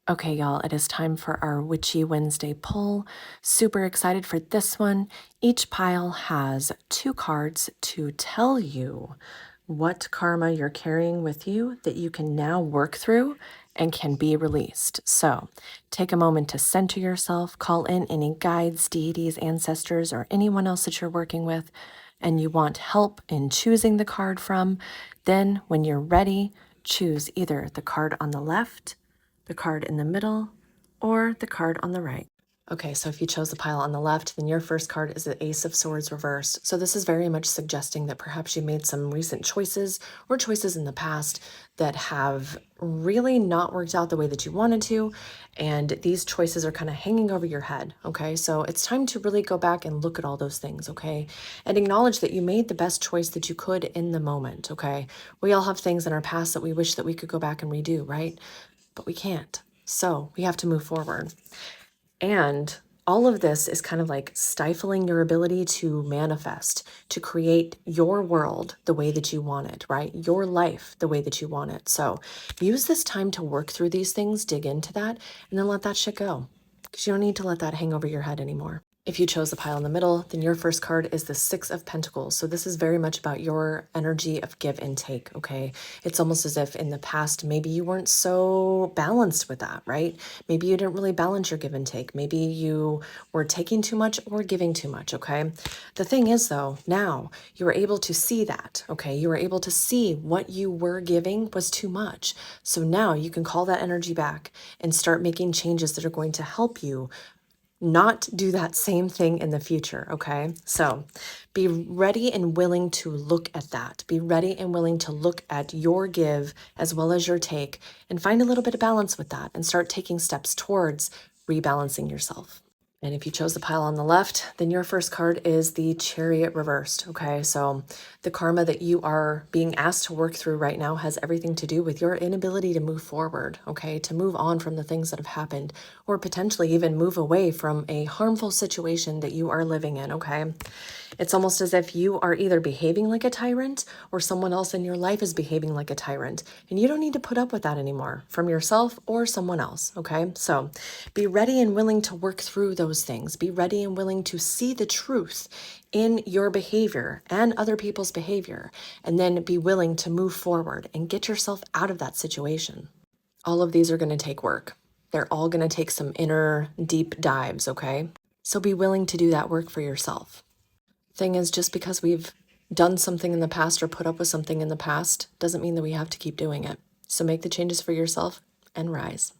Okay, y'all, it is time for our Witchy Wednesday pull. Super excited for this one. Each pile has 2 cards to tell you what karma you're carrying with you that you can now work through and can be released. So take a moment to center yourself, call in any guides, deities, ancestors, or anyone else that you're working with, and you want help in choosing the card from. Then, when you're ready, choose either the card on the left, the card in the middle, or the card on the right. Okay, so if you chose the pile on the left, then your first card is the Ace of Swords reversed. So this is very much suggesting that perhaps you made some recent choices or choices in the past that have really not worked out the way that you wanted to. And these choices are kind of hanging over your head. Okay, so it's time to really go back and look at all those things. Okay, and acknowledge that you made the best choice that you could in the moment. Okay, we all have things in our past that we wish that we could go back and redo, right? But we can't. So we have to move forward. And all of this is kind of like stifling your ability to manifest, to create your world the way that you want it, right? Your life the way that you want it. So use this time to work through these things, dig into that, and then let that shit go. Because you don't need to let that hang over your head anymore. If you chose the pile in the middle, then your first card is the Six of Pentacles. So this is very much about your energy of give and take, okay? It's almost as if in the past, maybe you weren't so balanced with that, right? Maybe you didn't really balance your give and take. Maybe you were taking too much or giving too much, okay? The thing is though, now you were able to see that, okay? You were able to see what you were giving was too much. So now you can call that energy back and start making changes that are going to help you not do that same thing in the future, okay? So be ready and willing to look at that. Be ready and willing to look at your give as well as your take and find a little bit of balance with that and start taking steps towards rebalancing yourself. And if you chose the pile on the left, then your first card is the Chariot reversed, okay? So the karma that you are being asked to work through right now has everything to do with your inability to move forward, okay? To move on from the things that have happened, or potentially even move away from a harmful situation that you are living in, okay? It's almost as if you are either behaving like a tyrant or someone else in your life is behaving like a tyrant. And you don't need to put up with that anymore from yourself or someone else, okay? So be ready and willing to work through those things. Be ready and willing to see the truth in your behavior and other people's behavior, and then be willing to move forward and get yourself out of that situation. All of these are going to take work. They're all going to take some inner deep dives, okay? So be willing to do that work for yourself. Thing is, just because we've done something in the past or put up with something in the past doesn't mean that we have to keep doing it. So make the changes for yourself and rise.